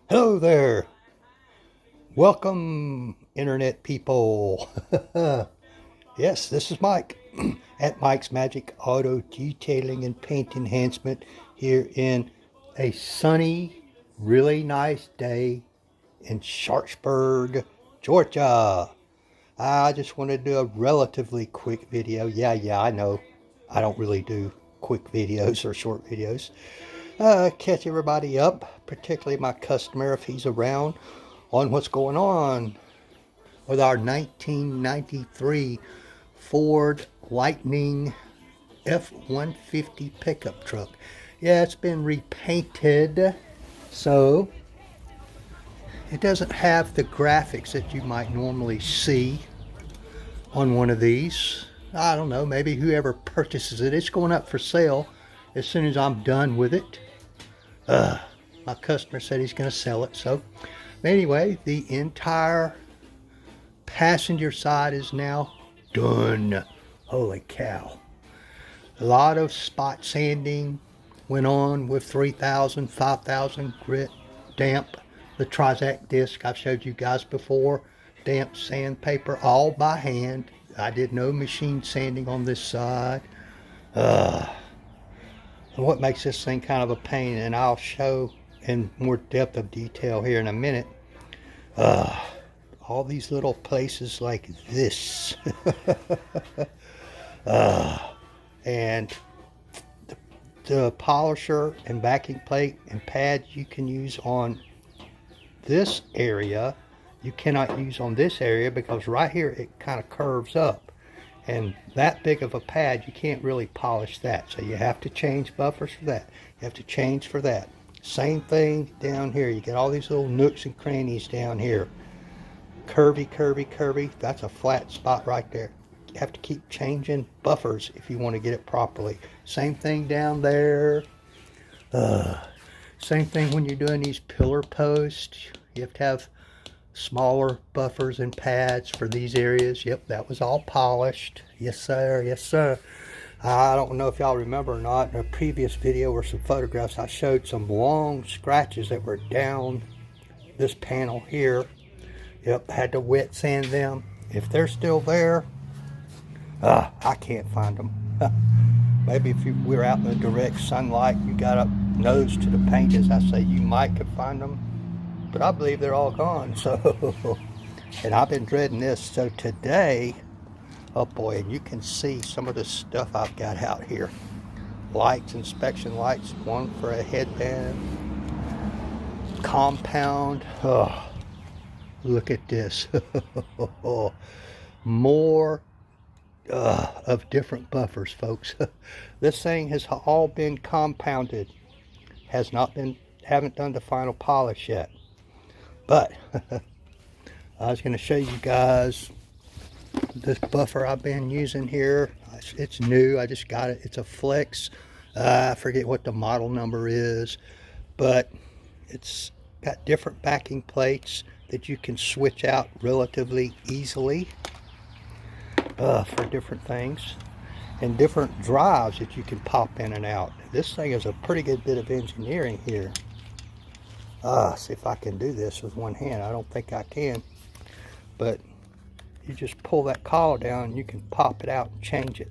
Hello there. Welcome, Internet people. Yes, this is Mike at Mike's Magic Auto Detailing and Paint Enhancement here in a sunny, really nice day in Sharpsburg, Georgia. I just want to do a relatively quick video. Yeah, I know I don't really do quick videos or short videos. Catch everybody up, particularly my customer if he's around, on what's going on with our 1993 Ford Lightning F-150 pickup truck. Yeah, it's been repainted, so it doesn't have the graphics that you might normally see on one of these. I don't know, maybe whoever purchases it, it's going up for sale as soon as I'm done with it. My customer said he's going to sell it. So anyway, the entire passenger side is now done. Holy cow. A lot of spot sanding went on with 3000, 5000 grit, damp. The Trizact disc I've showed you guys before. Damp sandpaper, all by hand. I did no machine sanding on this side. What makes this thing kind of a pain, and I'll show in more depth of detail here in a minute, all these little places like this. And the polisher and backing plate and pad you can use on this area, you cannot use on this area because right here it kind of curves up. And that big of a pad, you can't really polish that. So you have to change buffers for that. You have to change for that. Same thing down here. You get all these little nooks and crannies down here. Curvy. That's a flat spot right there. You have to keep changing buffers if you want to get it properly. Same thing down there. Same thing when you're doing these pillar posts. You have to have smaller buffers and pads for these areas. Yep, that was all polished. Yes sir. I don't know if y'all remember or not, in a previous video or some photographs, I showed some long scratches that were down this panel here. Yep, had to wet sand them. If they're still there, I can't find them. Maybe if you were out in the direct sunlight, you got up nose to the paint, as I say, you might could find them. But I believe they're all gone. So, and I've been dreading this. So today, oh boy, and you can see some of the stuff I've got out here. Lights, inspection lights, one for a headband, compound. Oh, look at this. More of different buffers, folks. This thing has all been compounded. Haven't done the final polish yet. But I was going to show you guys this buffer I've been using here. It's new. I just got it. It's a Flex. I forget what the model number is, but it's got different backing plates that you can switch out relatively easily for different things, and different drives that you can pop in and out. This thing is a pretty good bit of engineering here. See if I can do this with one hand. I don't think I can, but you just pull that collar down and you can pop it out and change it,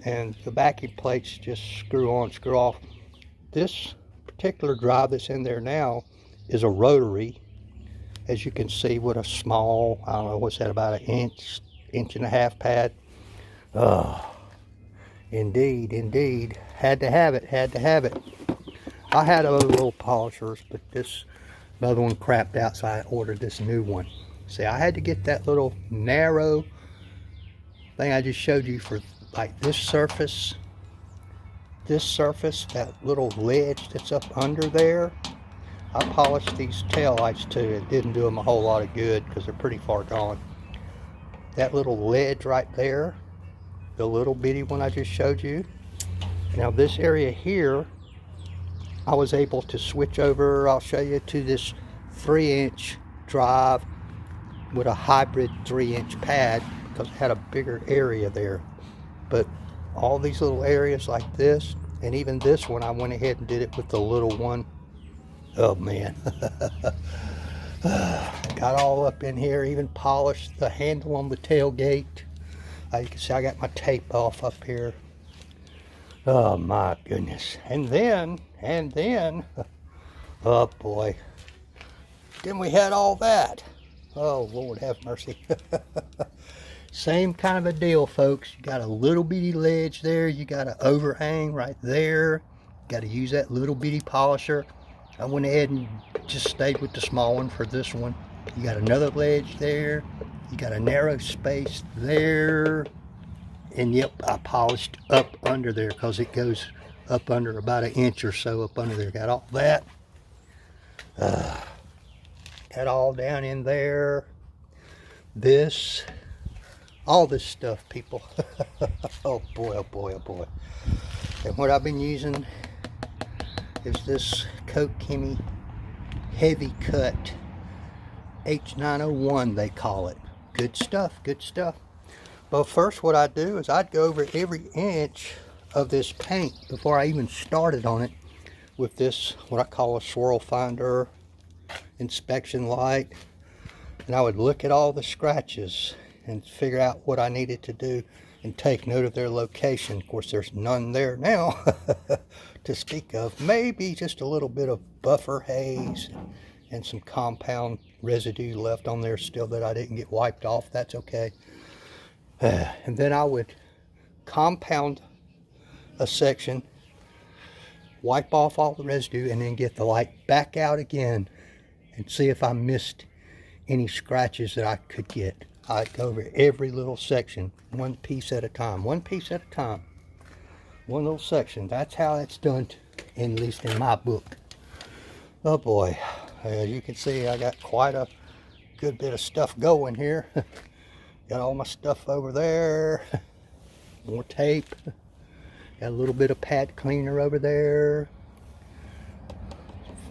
and the backing plates just screw on, screw off. This particular drive that's in there now is a rotary, as you can see, with a small, I don't know, what's that, about an inch and a half pad. Indeed, had to have it. I had other little polishers, but this other one crapped out, so I ordered this new one. See, I had to get that little narrow thing I just showed you for like this surface, that little ledge that's up under there. I polished these tail lights too. It didn't do them a whole lot of good because they're pretty far gone. That little ledge right there, the little bitty one I just showed you. Now this area here, I was able to switch over, I'll show you, to this 3-inch drive with a hybrid 3-inch pad because it had a bigger area there. But all these little areas like this, and even this one, I went ahead and did it with the little one Oh man. Got all up in here, even polished the handle on the tailgate. You can see I got my tape off up here. Oh my goodness. And then, oh boy, then we had all that. Oh Lord have mercy. Same kind of a deal, folks. You got a little bitty ledge there. You got an overhang right there. Got to use that little bitty polisher. I went ahead and just stayed with the small one for this one. You got another ledge there. You got a narrow space there. And yep, I polished up under there because it goes up under about 1 inch or so up under there. Got all that. Got all down in there. This, all this stuff, people. Oh boy, oh boy, oh boy. And what I've been using is this Coke Chemie Heavy Cut H901, they call it. Good stuff, good stuff. Well, first what I do is I'd go over every inch of this paint before I even started on it with this, what I call a swirl finder inspection light. And I would look at all the scratches and figure out what I needed to do and take note of their location. Of course, there's none there now to speak of. Maybe just a little bit of buffer haze and some compound residue left on there still that I didn't get wiped off. That's okay. And then I would compound a section, wipe off all the residue, and then get the light back out again and see if I missed any scratches that I could get. I'd go over every little section, one piece at a time, one piece at a time, one little section. That's how it's done, at least in my book. Oh boy, as you can see, I got quite a good bit of stuff going here. Got all my stuff over there, more tape, got a little bit of pad cleaner over there.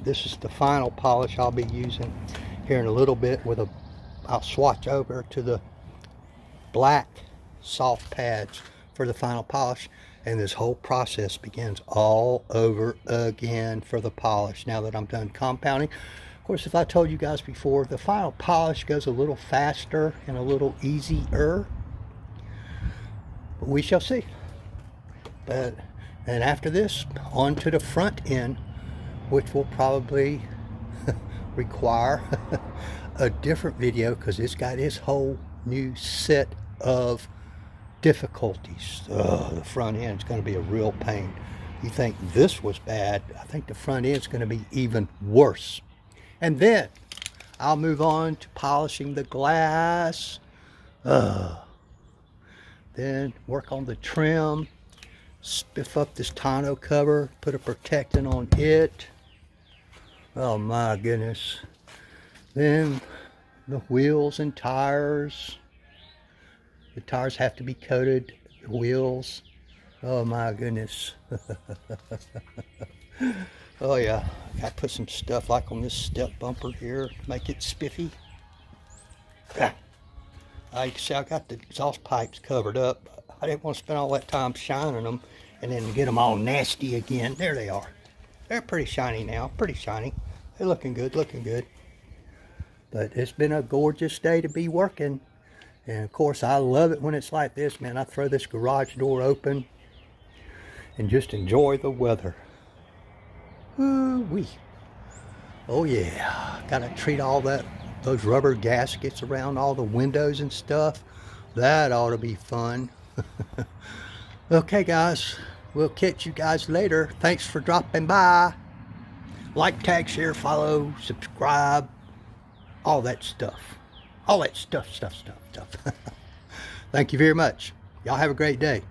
This is the final polish I'll be using here in a little bit. I'll swatch over to the black soft pads for the final polish, and this whole process begins all over again for the polish now that I'm done compounding. Of course, if I told you guys before, the final polish goes a little faster and a little easier, but we shall see. And after this, on to the front end, which will probably require a different video because it's got its whole new set of difficulties. The front end is going to be a real pain. You think this was bad, I think the front end is going to be even worse. And then I'll move on to polishing the glass. Then work on the trim, spiff up this tonneau cover, put a protectant on it. Oh my goodness. Then the wheels and tires. The tires have to be coated, the wheels. Oh my goodness. Oh yeah, I gotta put some stuff like on this step bumper here to make it spiffy. You can see I got the exhaust pipes covered up. I didn't want to spend all that time shining them and then get them all nasty again. There they are. They're pretty shiny now, pretty shiny. They're looking good, looking good. But it's been a gorgeous day to be working. And of course, I love it when it's like this, man. I throw this garage door open and just enjoy the weather. Ooh-wee. Oh yeah, gotta treat all those rubber gaskets around all the windows and stuff. That ought to be fun. Okay guys, we'll catch you guys later. Thanks for dropping by. Like, tag, share, follow, subscribe, all that stuff. All that stuff. Thank you very much. Y'all have a great day.